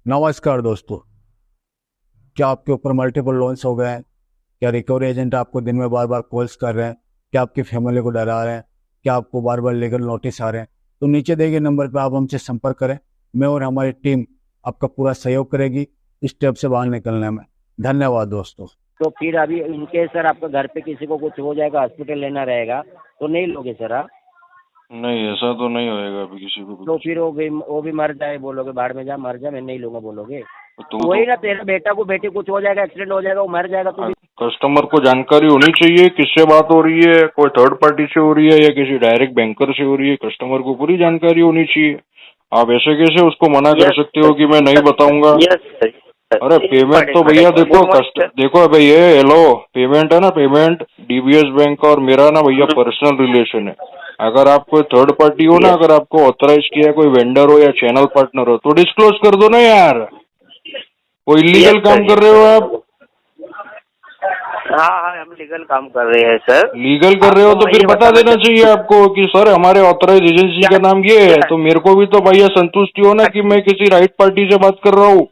नमस्कार दोस्तों। क्या आपके ऊपर मल्टीपल लोन्स हो गए हैं? क्या रिकवरी एजेंट आपको दिन में बार बार कॉल्स कर रहे हैं? क्या आपकी फैमिली को डरा रहे हैं? क्या आपको बार बार लीगल नोटिस आ रहे हैं? तो नीचे दिए गए नंबर पर आप हमसे संपर्क करें। मैं और हमारी टीम आपका पूरा सहयोग करेगी इस स्टेप से बाहर निकलने में। धन्यवाद दोस्तों। तो फिर अभी इनके सर आपके घर पे किसी को कुछ हो जाएगा, हॉस्पिटल लेना रहेगा तो नहीं लोगे सर आप? नहीं, ऐसा तो नहीं होएगा अभी किसी को भी तो कुछ। फिर वो भी मर जाए बोलोगे, बाढ़ में जा मर जा, मैं नहीं लूंगा बोलोगे? तुम तो तो वही ना, तेरा बेटा को बेटी कुछ हो जाएगा, एक्सीडेंट हो जाएगा, वो मर जाएगा तो भी। कस्टमर को जानकारी होनी चाहिए किससे बात हो रही है, कोई थर्ड पार्टी से हो रही है या किसी डायरेक्ट बैंकर से हो रही है। कस्टमर को पूरी जानकारी होनी चाहिए। आप ऐसे कैसे उसको मना कर सकते हो कि मैं नहीं बताऊंगा। Yes sir. अरे पेमेंट तो भैया देखो देखो भैया, हेलो, पेमेंट है ना, पेमेंट डीबीएस बैंक का और मेरा ना भैया पर्सनल रिलेशन है। अगर आप कोई थर्ड पार्टी हो ना, अगर आपको ऑथराइज किया है कोई वेंडर हो या चैनल पार्टनर हो तो डिस्क्लोज कर दो ना यार। कोई इलीगल काम कर रहे हो आप? हाँ हाँ, हम लीगल काम कर रहे हैं सर। लीगल कर रहे हो तो फिर ये बता बताना देना चाहिए आपको कि सर हमारे ऑथराइज एजेंसी का नाम ये है, तो मेरे को भी तो भैया संतुष्टि हो ना कि मैं किसी राइट पार्टी से बात कर रहा हूँ।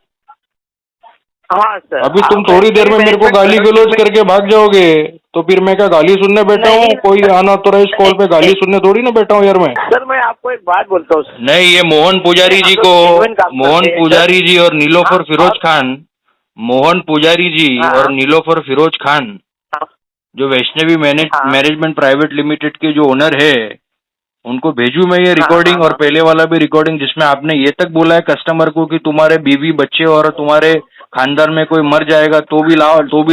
हाँ सर। अभी तुम थोड़ी देर में मेरे को गाली गलौज करके भाग जाओगे तो फिर मैं क्या गाली सुनने बैठा हूँ? कोई अनऑथराइज कॉल पे गाली सुनने थोड़ी ना बैठा हूँ यार मैं। सर मैं आपको एक बात बोलता हूँ। नहीं, ये मोहन पुजारी जी को, मोहन पुजारी जी और नीलोफर फिरोज खान, मोहन पुजारी जी और नीलोफर फिरोज खान जो वैष्णवी मैनेजमेंट प्राइवेट लिमिटेड के जो ओनर है, उनको भेजू मैं ये रिकॉर्डिंग और पहले वाला भी रिकॉर्डिंग जिसमें आपने ये तक बोला है कस्टमर को कि तुम्हारे बीवी बच्चे और तुम्हारे खानदान में कोई मर जाएगा तो भी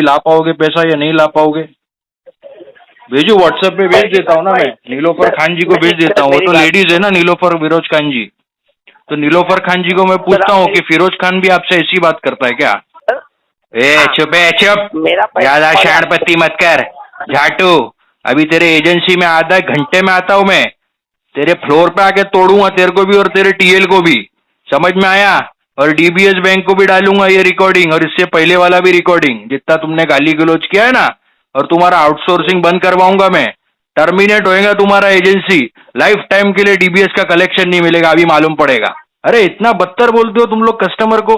ला पाओगे पैसा या नहीं ला पाओगे? भेजू, व्हाट्सएप पे भेज देता हूँ ना मैं। नीलोफर खान जी को भेज देता हूँ, वो तो लेडीज है ना, नीलोफर फिरोज खान जी। तो नीलोफर खान जी को मैं पूछता हूँ कि फिरोज खान भी आपसे ऐसी बात करता है क्या? ए चुप है, चुप, ज्यादा शाणपत्ती मत कर झाटू। अभी तेरे एजेंसी में आधा घंटे में आता हूँ मैं, तेरे फ्लोर पे आके तोड़ूंगा तेरे को भी और तेरे टीएल को भी, समझ में आया? और डीबीएस बैंक को भी डालूंगा ये रिकॉर्डिंग और इससे पहले वाला भी रिकॉर्डिंग जितना तुमने गाली गलौज किया है ना, और तुम्हारा आउटसोर्सिंग बंद करवाऊंगा मैं। टर्मिनेट होएगा तुम्हारा एजेंसी, लाइफ टाइम के लिए डीबीएस का कलेक्शन नहीं मिलेगा, अभी मालूम पड़ेगा। अरे इतना बदतर बोलते हो तुम लोग कस्टमर को।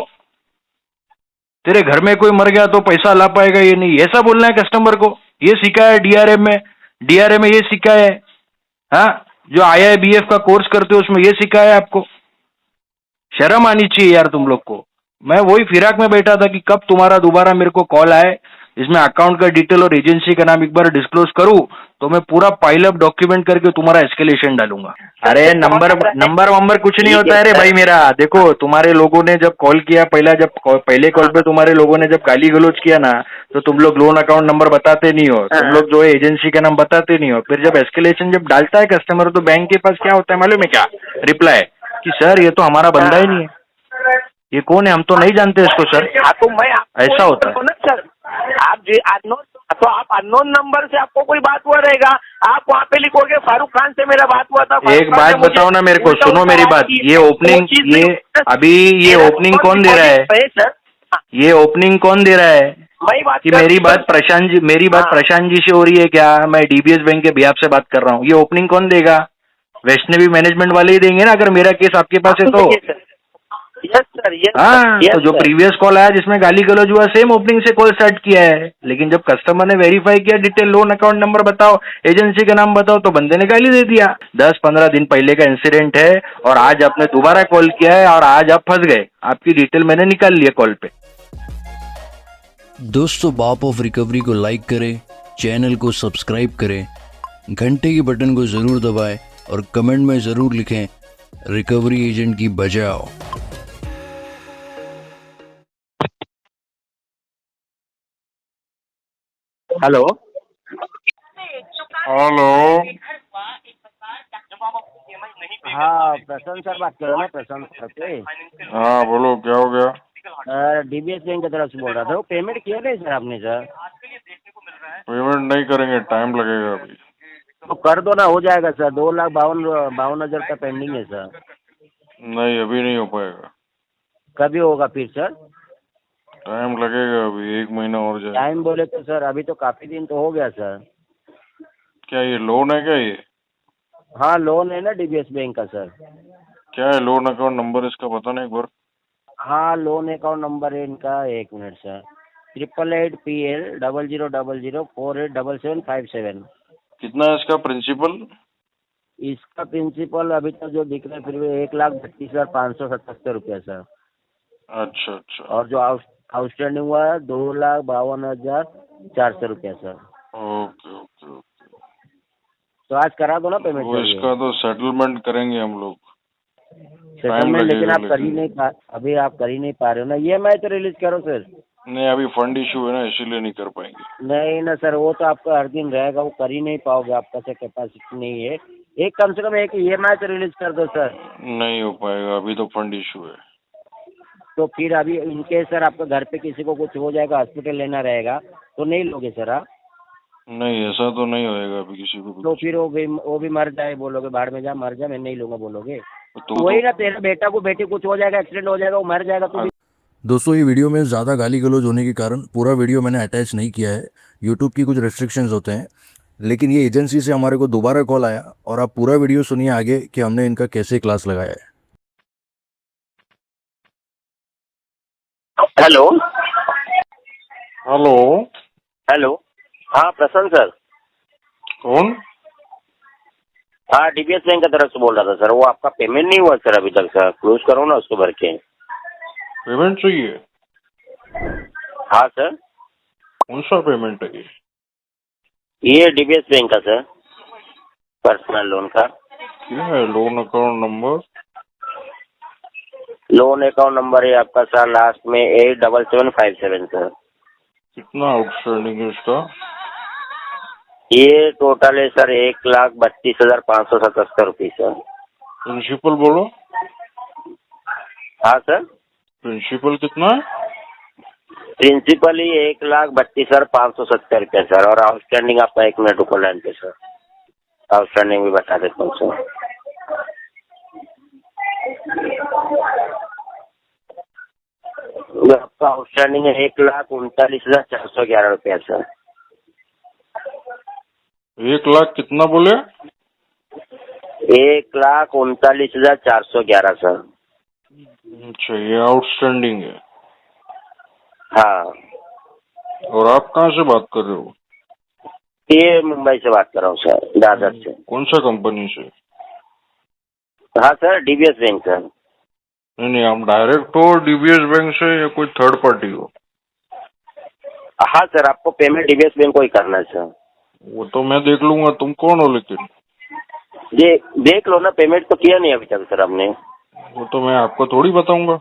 तेरे घर में कोई मर गया तो पैसा ला पाएगा ये नहीं, ऐसा बोलना है कस्टमर को? ये सीखा है डीआरएम में, डीआरएम में ये सीखा है? हाँ, जो आईआईबीएफ का कोर्स करते हो उसमें ये सिखाया है आपको? शर्म आनी चाहिए यार तुम लोग को। मैं वही फिराक में बैठा था कि कब तुम्हारा दोबारा मेरे को कॉल आए, इसमें अकाउंट का डिटेल और एजेंसी का नाम एक बार डिस्क्लोज करूं तो मैं पूरा पाइल अप डॉक्यूमेंट करके तुम्हारा एस्केलेशन डालूंगा। अरे नंबर वंबर कुछ नहीं होता है रे भाई मेरा। देखो तुम्हारे लोगों ने जब कॉल किया, पहले कॉल पे तुम्हारे लोगों ने जब गाली गलौज किया ना, तो तुम लोग लोन अकाउंट नंबर बताते नहीं हो, तुम लोग जो है एजेंसी का नाम बताते नहीं हो। फिर जब एस्केलेशन जब डालता है कस्टमर तो बैंक के पास क्या होता है मालूम है क्या? रिप्लाई कि सर ये तो हमारा बंदा ही नहीं है, ये कौन है, हम तो नहीं जानते इसको सर। तो मैं ऐसा होता है। सर, आप जी अननोन, तो आप अननोन नंबर से आपको कोई बात हुआ रहेगा, आप वहाँ पे लिखोगे फारूक खान से मेरा बात हुआ था। एक बात बताओ ना मेरे को, सुनो मेरी बात। ये ओपनिंग, ये अभी ये ओपनिंग कौन दे रहा है? ये ओपनिंग कौन दे रहा है कि मेरी बात प्रशांत जी से हो रही है क्या? मैं डीबीएस बैंक के बिहाफ से बात कर रहा हूँ। ये ओपनिंग कौन देगा? वैष्णवी मैनेजमेंट वाले ही देंगे ना, अगर मेरा केस आपके पास है तो। यस सर, यस हाँ, तो जो प्रीवियस कॉल आया जिसमें गाली गलौज हुआ, सेम ओपनिंग से कॉल स्टार्ट किया है। लेकिन जब कस्टमर ने वेरीफाई किया डिटेल, लोन अकाउंट नंबर बताओ, एजेंसी का नाम बताओ, तो बंदे ने गाली दे दिया। 10-15 दिन पहले का इंसिडेंट है और आज आपने दोबारा कॉल किया है और आज आप फंस गए। आपकी डिटेल मैंने निकाल ली है कॉल पे। दोस्तों, बाप ऑफ रिकवरी को लाइक करें, चैनल को सब्सक्राइब करें, घंटे के बटन को ज़रूर दबाएं और कमेंट में ज़रूर लिखें रिकवरी एजेंट की बजाओ। हेलो हेलो, हाँ, प्रशांत सर बात कर रहे हो ना? प्रशांत सर से हाँ बोलो, क्या हो गया? डीबीएस बैंक की तरफ से बोल रहा था। वो पेमेंट किया नहीं सर आपने? सर पेमेंट नहीं करेंगे, टाइम लगेगा अभी। तो कर दो ना, हो जाएगा सर। 2,52,52,000 का पेंडिंग है सर। नहीं, अभी नहीं हो पाएगा, कभी होगा फिर सर? टाइम लगेगा अभी, 1 महीना और जाएगा। टाइम बोले तो सर अभी तो काफी दिन तो हो गया सर। क्या ये लोन है क्या ये? हाँ लोन है ना डीबीएस बैंक का सर। क्या है लोन अकाउंट नंबर इसका, बताना एक बार। हाँ, लोन अकाउंट नंबर है इनका, 1 मिनट सर, 88PL0000487757। कितना है इसका प्रिंसिपल? इसका प्रिंसिपल अभी तक जो दिख रहा है फिर भी 1,32,577 रुपया सर। अच्छा अच्छा। और जो आउटस्टैंडिंग हुआ है 2,52,400 रुपया सर। Okay okay okay. तो आज करा दो ना पेमेंट वो सर ये। इसका तो सेटलमेंट करेंगे हम लोग। सेटलमेंट लेकिन लगेगा आप कर ही नहीं अभी आप कर ही नहीं पा रहे हो ना। EMI तो रिलीज करो सर। नहीं, अभी फंड इशू है ना, इसीलिए नहीं कर पाएंगे। नहीं ना सर, वो तो आपका हर दिन रहेगा, वो कर ही नहीं पाओगे, आपका से कैपेसिटी नहीं है। एक कम से कम एक EMI तो रिलीज कर दो सर। नहीं हो पाएगा, अभी तो फंड इशू है। तो फिर अभी इनकेस सर आपका घर पे किसी को कुछ हो जाएगा, हॉस्पिटल लेना रहेगा, तो नहीं लोगे सर आप? नहीं, ऐसा तो नहीं होएगा अभी किसी को भी। तो फिर वो भी मर जाए, बोलोगे भाड़ में जा, मर जा, मैं नहीं लूंगा बोलोगे। तो वही ना, तेरा बेटा को बेटी कुछ हो जाएगा, एक्सीडेंट हो जाएगा, वो मर जाएगा तो दोस्तों ये वीडियो में ज़्यादा गाली गलौज होने के कारण पूरा वीडियो मैंने अटैच नहीं किया है। यूट्यूब की कुछ रेस्ट्रिक्शंस होते हैं, लेकिन ये एजेंसी से हमारे को दोबारा कॉल आया और आप पूरा वीडियो सुनिए आगे कि हमने इनका कैसे क्लास लगाया है। Hello hello. हेलो, हाँ प्रसन्न सर। कौन? हाँ, DBS बैंक की तरफ से बोल रहा था सर। वो आपका पेमेंट नहीं हुआ सर अभी तक सर, क्लोज करो ना उसको भर के। पेमेंट चाहिए? हाँ सर। कौन सा पेमेंट है ये? ये DBS बैंक का सर, पर्सनल लोन का। क्या है loan account number? Loan account number है आपका सर लास्ट में 87757 सर। कितना आउटस्टैंडिंग है इसका? ये टोटल है सर 1,32,577 रुपये सर। प्रिंसिपल बोलो। हाँ सर। प्रिंसिपल कितना है? प्रिंसिपल ही 1,32,570 रुपये सर। और आउटस्टैंडिंग आपका 1 मिनट रुको लाइन पे सर, आउटस्टैंडिंग भी बता देता हूँ सर। आपका आउटस्टैंडिंग है 1,39,411 रुपया सर। 1 लाख कितना बोले? 1,39,411 सर। अच्छा, ये आउटस्टैंडिंग है। हाँ। और आप कहाँ से बात कर रहे हो? ये मुंबई से बात कर रहा हूँ सर, दादर से। कौन सा कंपनी से? हाँ सर, DBS बैंक सर। नहीं नहीं, आप डायरेक्ट हो DBS बैंक से या कोई थर्ड पार्टी हो? हाँ सर, आपको पेमेंट DBS बैंक को ही करना है सर। वो तो मैं देख लूंगा, तुम कौन हो लेकिन? ये देख लो ना, पेमेंट तो किया नहीं अभी तक सर हमने। वो तो मैं आपको थोड़ी बताऊंगा।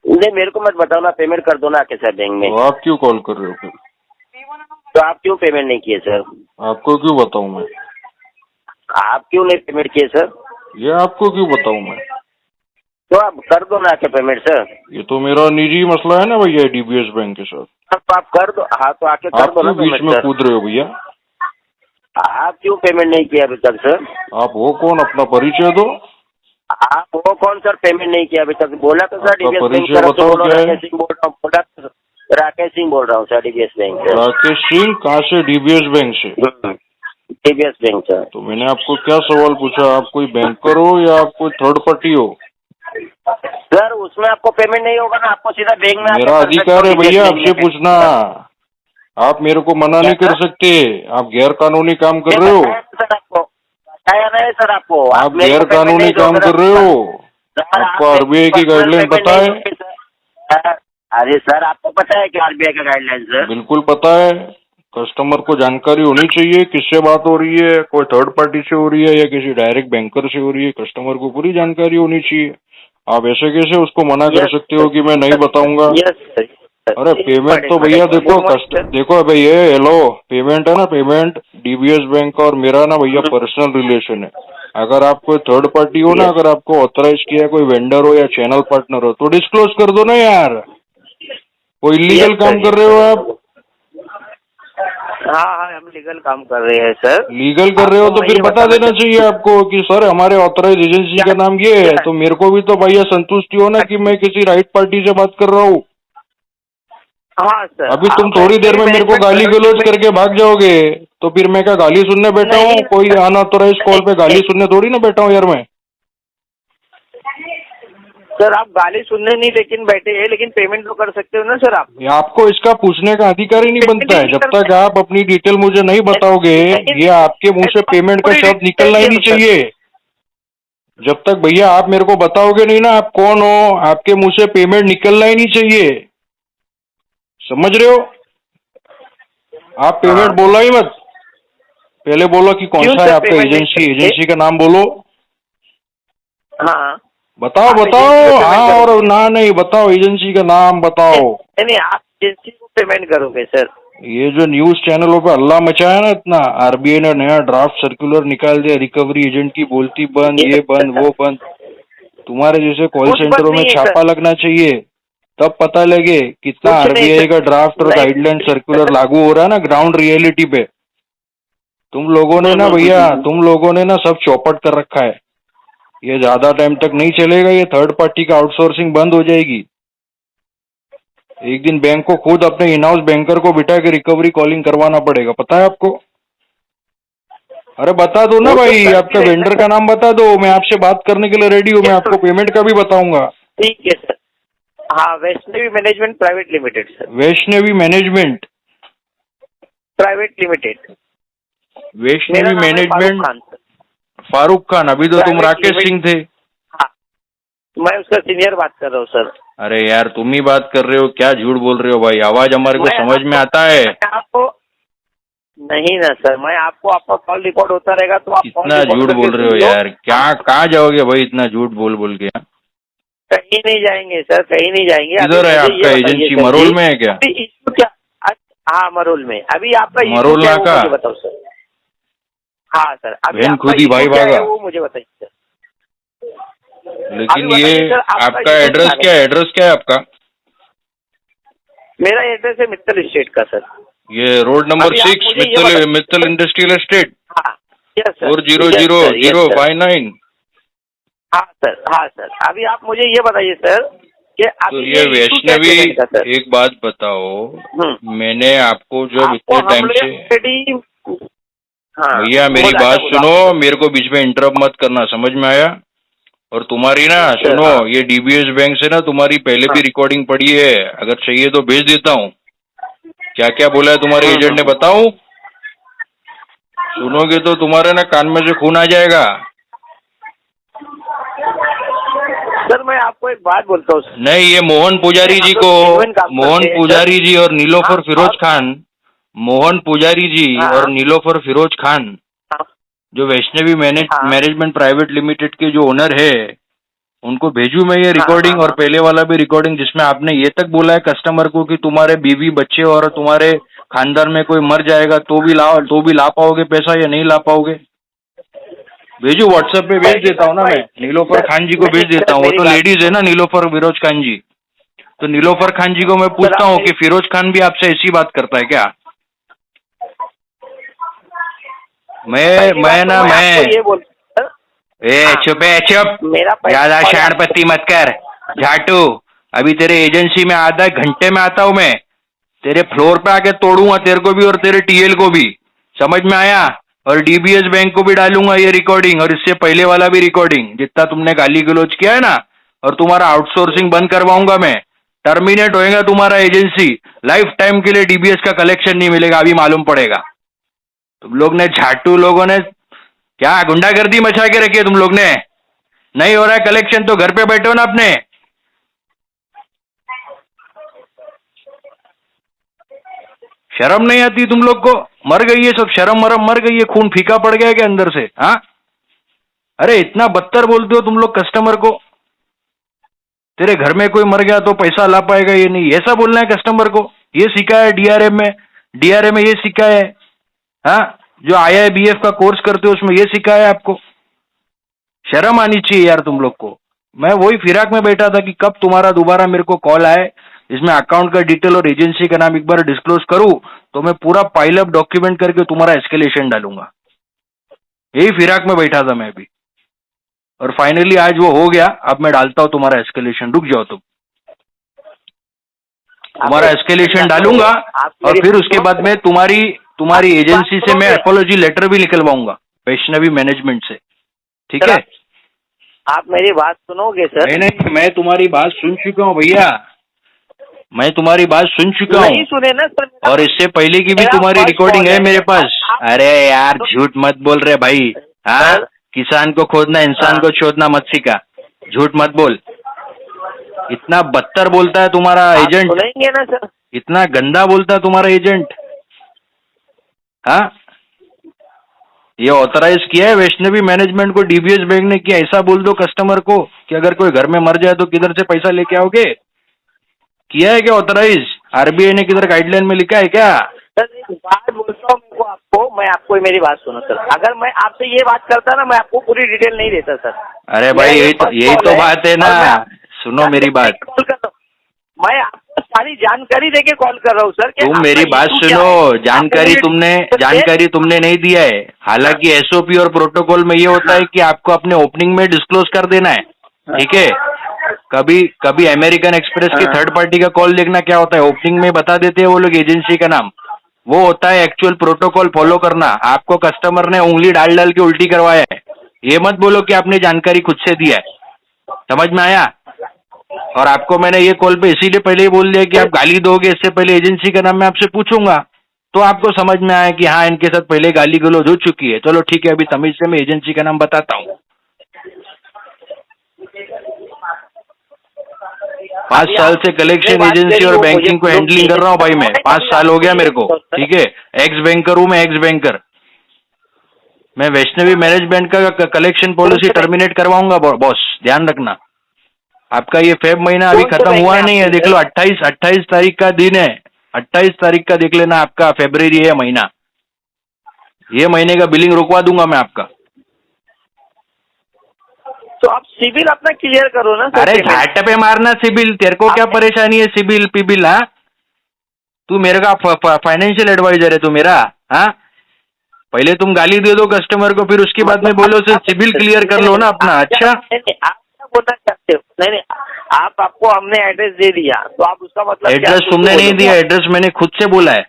नहीं, मेरे को मत बताओ ना, पेमेंट कर दो ना आके सर बैंक में। तो आप क्यों कॉल कर रहे हो फिर? तो आप क्यों पेमेंट नहीं किए सर? आपको क्यों बताऊं मैं? आप क्यों नहीं पेमेंट किए सर? ये आपको क्यों बताऊं मैं? तो आप कर दो ना आके पेमेंट सर। ये तो मेरा निजी मसला है ना भैया DBS बैंक के साथ। तो आप कर दो। हाँ, तो आके कर आप दो ना क्यों बीच पेमेंट में सर। कूद रहे हो भैया? आप क्यों पेमेंट नहीं किया अभी तक सर? आप हो कौन, अपना परिचय दो। आप वो कौन सर, पेमेंट नहीं किया अभी तक? बोला तो सर आपका DBS बैंक परिचय तरफ से बताओ बोलो। क्या है? राकेश सिंह बोल रहा हूँ, राकेश सिंह बोल रहा हूँ सर, DBS बैंक से। राकेश सिंह कहाँ से? DBS बैंक से? DBS bank sir. तो मैंने आपको क्या सवाल पूछा? आप कोई बैंकर हो या आप कोई थर्ड पार्टी हो? सर उसमें आपको पेमेंट नहीं होगा ना, आपको सीधा बैंक में मेरा अधिकार है भैया आपसे पूछना। आप मेरे को मना नहीं कर सकते। आप गैर कानूनी काम कर रहे हो। सर आपको बताया नहीं सर आपको। आप गैर कानूनी काम कर रहे हो। आपको RBI की गाइडलाइन पता है? अरे सर, आपको पता है कि RBI का गाइडलाइन सर? बिल्कुल पता है। कस्टमर को जानकारी होनी चाहिए किससे बात हो रही है, कोई थर्ड पार्टी से हो रही है या किसी डायरेक्ट बैंकर से हो रही है। कस्टमर को पूरी जानकारी होनी चाहिए। आप ऐसे कैसे उसको मना कर सकते हो कि मैं नहीं बताऊंगा? अरे पेमेंट तो भैया देखो भैया, हेलो, पेमेंट है ना, पेमेंट DBS बैंक और मेरा ना भैया पर्सनल रिलेशन है। अगर आप कोई थर्ड पार्टी हो ना, अगर आपको ऑथराइज किया कोई वेंडर हो या चैनल पार्टनर हो तो डिस्क्लोज कर दो ना यार। कोई इलीगल काम कर रहे हो आप? हाँ, हम लीगल काम कर रहे हैं सर। लीगल कर रहे हो तो फिर बता देना चाहिए आपको कि सर हमारे ऑथराइज एजेंसी का नाम ये है। तो मेरे को भी तो भैया संतुष्टि हो ना कि मैं किसी राइट पार्टी से बात कर रहा हूँ। हाँ सर। अभी तुम थोड़ी देर में मेरे को गाली गलौज करके भाग जाओगे तो फिर मैं क्या गाली सुनने बैठा हूँ? कोई अनऑथराइज कॉल पे गाली सुनने थोड़ी ना बैठा हूँ यार मैं। सर आप गाली सुनने नहीं लेकिन बैठे हैं, लेकिन पेमेंट तो कर सकते हो ना सर आप। आपको इसका पूछने का अधिकार ही नहीं बनता है। जब तक आप अपनी डिटेल मुझे नहीं बताओगे, ये आपके मुंह से पेमेंट का शब्द निकलना ही नहीं चाहिए। जब तक भैया आप मेरे को बताओगे नहीं ना आप कौन हो, आपके मुंह से पेमेंट निकलना ही नहीं चाहिए। समझ रहे हो? आप पेमेंट बोलो ही मत। पहले बोलो कि कौन सा है आपका एजेंसी का नाम बोलो। हाँ बताओ बताओ, हाँ और ना नहीं बताओ, एजेंसी का नाम बताओ। नहीं आप एजेंसी को पेमेंट करोगे सर। ये जो न्यूज चैनलों पे हल्ला मचाया ना इतना, आरबीआई ने नया ड्राफ्ट सर्कुलर निकाल दिया, रिकवरी एजेंट की बोलती बंद, ये बंद वो बंद। तुम्हारे जैसे कॉल सेंटरों में छापा लगना चाहिए, तब पता लगे कितना आरबीआई का ड्राफ्ट और गाइडलाइन सर्कुलर लागू हो रहा है ना ग्राउंड रियलिटी पे। तुम लोगों ने ना भैया, तुम लोगों ने ना सब चौपट कर रखा है। ये ज्यादा टाइम तक नहीं चलेगा, ये थर्ड पार्टी का आउटसोर्सिंग बंद हो जाएगी। एक दिन बैंक को खुद अपने इन हाउस बैंकर को बिठा के रिकवरी कॉलिंग करवाना पड़ेगा, पता है आपको? अरे बता दो ना भाई, आपका वेंडर का नाम बता दो, मैं आपसे बात करने के लिए रेडी हूँ, मैं आपको पेमेंट का भी बताऊंगा। ठीक है सर। हाँ Vaishnavi management private limited sir. Vaishnavi management private limited. Vaishnavi management Farooq Khan. अभी तो तुम राकेश सिंह थे। हाँ मैं उसका सीनियर बात कर रहा हूँ सर। अरे यार तुम ही बात कर रहे हो, क्या झूठ बोल रहे हो भाई, आवाज हमारे को समझ में आता है। आपको नहीं ना सर, मैं आपको आपका कॉल रिकॉर्ड होता रहेगा तो आप कितना झूठ बोल रहे हो यार, क्या कहाँ जाओगे भाई इतना झूठ बोल बोल के? कहीं नहीं जाएंगे सर, कहीं नहीं जाएंगे। किधर है आपका एजेंसी? मरोल में है क्या? क्या? हाँ मरोल में। अभी आपका मरोल ना का बताओ सर। हाँ सर अभी खुद ही भाई भागा वो मुझे बताइए सर। लेकिन ये आपका एड्रेस क्या है? एड्रेस क्या है आपका? मेरा एड्रेस है मित्तल स्टेट का सर। ये road number 6 Mittal industrial estate. हाँ यस सर। 400059। हाँ सर, हाँ सर। अभी आप मुझे ये बताइए सर कि तो ये वैष्णवी, एक बात बताओ, मैंने आपको जो इतने टाइम से, भैया मेरी बात सुनो, मेरे को बीच में इंटरप्ट मत करना, समझ में आया? और तुम्हारी ना सुनो, ये डीबीएस बैंक से ना तुम्हारी पहले भी रिकॉर्डिंग पड़ी है, अगर चाहिए तो भेज देता हूँ। क्या क्या बोला है तुम्हारे एजेंट ने बताऊं? सुनोगे तो तुम्हारे ना कान में से खून आ जाएगा। सर मैं आपको एक बात बोलता हूँ। नहीं, ये मोहन पुजारी जी को, मोहन पुजारी जी और नीलोफर फिरोज खान, मोहन पुजारी जी और नीलोफर फिरोज खान, जो वैष्णवी मैनेजमेंट प्राइवेट लिमिटेड के जो ओनर है, उनको भेजू मैं ये रिकॉर्डिंग और पहले वाला भी रिकॉर्डिंग, जिसमें आपने ये तक बोला है कस्टमर को कि तुम्हारे बीवी बच्चे और तुम्हारे खानदान में कोई मर जाएगा तो भी ला पाओगे पैसा या नहीं ला पाओगे? भेजू, व्हाट्सएप पे भेज देता हूँ ना मैं। नीलोफर खान जी को भेज देता हूँ, वो तो लेडीज है ना, नीलोफर फिरोज खान जी। तो नीलोफर खान जी को मैं पूछता हूँ कि फिरोज खान भी आपसे ऐसी बात करता है क्या? चुप ज्यादा शानपत्ती मत कर झाटू। अभी तेरे एजेंसी में आधा घंटे में आता हूँ मैं, तेरे फ्लोर पे आके तोड़ूंगा तेरे को भी और तेरे टीएल को भी, समझ में आया? और डीबीएस बैंक को भी डालूंगा ये रिकॉर्डिंग, और इससे पहले वाला भी रिकॉर्डिंग, जितना तुमने गाली गलौज किया है ना, और तुम्हारा आउटसोर्सिंग बंद करवाऊंगा मैं। टर्मिनेट होएगा तुम्हारा एजेंसी, लाइफ टाइम के लिए डीबीएस का कलेक्शन नहीं मिलेगा, अभी मालूम पड़ेगा। तुम लोग ने, झाटू लोगों ने क्या गुंडागर्दी मचा के रखी है तुम लोग ने? नहीं हो रहा है कलेक्शन तो घर पे बैठो ना अपने। शर्म नहीं आती तुम लोग को? मर गई है सब, शर्म मरम मर गई है, खून फीका पड़ गया क्या अंदर से? हाँ अरे इतना बदतर बोलते हो तुम लोग कस्टमर को। तेरे घर में कोई मर गया तो पैसा ला पाएगा, ये नहीं, ऐसा बोलना है कस्टमर को? ये सीखा है डीआरएम में ये सीखा है? हाँ जो IIBF का कोर्स करते हो उसमें ये सीखा है आपको? शर्म आनी चाहिए यार तुम लोग को। मैं वही फिराक में बैठा था कि कब तुम्हारा दोबारा मेरे को कॉल आए, इसमें अकाउंट का डिटेल और एजेंसी का नाम एक बार डिस्क्लोज करूं तो मैं पूरा पाइल अप डॉक्यूमेंट करके तुम्हारा एस्केलेशन डालूंगा। यही फिराक में बैठा था मैं भी, और फाइनली आज वो हो गया। अब मैं डालता हूं तुम्हारा एस्केलेशन, रुक जाओ तुम। तुम्हारा एस्केलेशन डालूंगा और फिर उसके बाद में तुम्हारी एजेंसी से मैं अपॉलॉजी लेटर भी निकलवाऊंगा, वैष्णवी मैनेजमेंट से, ठीक है? आप मेरी बात सुनोगे सर? नहीं, मैं तुम्हारी बात सुन चुका हूँ भैया, मैं तुम्हारी बात सुन चुका नहीं हूँ, सुने ना सर? और इससे पहले की भी मेरा तुम्हारी first रिकॉर्डिंग call है मेरे पास। अरे यार झूठ मत बोल रहे भाई, हाँ? सर? किसान को खोदना, इंसान हाँ। को छोड़ना मत सीखा, झूठ मत बोल। इतना बदतर बोलता है तुम्हारा आप एजेंट, सुनेंगे ना सर? इतना गंदा बोलता है तुम्हारा एजेंट, हाँ? ये ऑथराइज किया है वैष्णवी मैनेजमेंट को, डीबीएस बैंक ने किया। ऐसा बोल दो कस्टमर को कि अगर कोई घर में मर जाए तो किधर से पैसा लेके आओगे? किया है क्या ऑथराइज? आरबीआई ने किधर गाइडलाइन में लिखा है क्या? सर एक बात बोलता हूँ मैं आपको मेरी बात सुनो सर। अगर मैं आपसे ये बात करता ना, मैं आपको पूरी डिटेल नहीं देता सर। अरे भाई यही तो बात है ना, सुनो मेरी बात। कॉल कर रहा हूँ, मैं आपको सारी जानकारी देके कॉल कर रहा हूँ सर। कि तुम मेरी आपका बात issue क्या सुनो, है? जानकारी तुमने नहीं दिया है। हालांकि एसओपी और प्रोटोकॉल में ये होता है कि आपको अपने ओपनिंग में डिस्क्लोज कर देना है, ठीक है? कभी अमेरिकन एक्सप्रेस की थर्ड पार्टी का कॉल देखना क्या होता है, ओपनिंग में बता देते हैं वो लोग एजेंसी का नाम। वो होता है एक्चुअल प्रोटोकॉल फॉलो करना। आपको कस्टमर ने उंगली डाल डाल के उल्टी करवाया है, ये मत बोलो कि आपने जानकारी खुद से दिया है। समझ में आया? और आपको मैंने ये कॉल पे इसीलिए पहले ही बोल दिया कि आप गाली दोगे, इससे पहले एजेंसी का नाम मैं आपसे पूछूंगा, तो आपको समझ में आया कि हाँ इनके साथ पहले गाली गलौज हो चुकी है। चलो ठीक है, अभी तमीज से मैं एजेंसी का नाम बताता हूँ। 5 साल से कलेक्शन एजेंसी और बैंकिंग को हैंडलिंग कर रहा हूँ भाई मैं, 5 साल हो गया मेरे को, ठीक है? एक्स बैंकर हूँ मैं, एक्स बैंकर। मैं वैष्णवी मैनेजमेंट का कलेक्शन पॉलिसी टर्मिनेट करवाऊंगा बॉस, ध्यान रखना। आपका ये फेब महीना अभी खत्म हुआ नहीं है, देख लो 28 तारीख का दिन है, 28 तारीख का देख लेना आपका फरवरी है महीना। ये महीने का बिलिंग रुकवा दूंगा मैं आपका। तो आप सिविल अपना क्लियर करो ना सर। अरे झाट पे मारना सिबिल, तेरे को क्या परेशानी है सिबिल पिबिल? हाँ, तू मेरे का फाइनेंशियल एडवाइजर है तू मेरा, हाँ? पहले तुम गाली दे दो कस्टमर को, फिर उसके बाद में बोलो सर सिबिल क्लियर कर लो ना अपना। अच्छा आप क्या बोलना चाहते हो? नहीं, आपको हमने एड्रेस दे दिया तो आप उसका मतलब एड्रेस तुमने नहीं दिया, एड्रेस मैंने खुद से बोला है,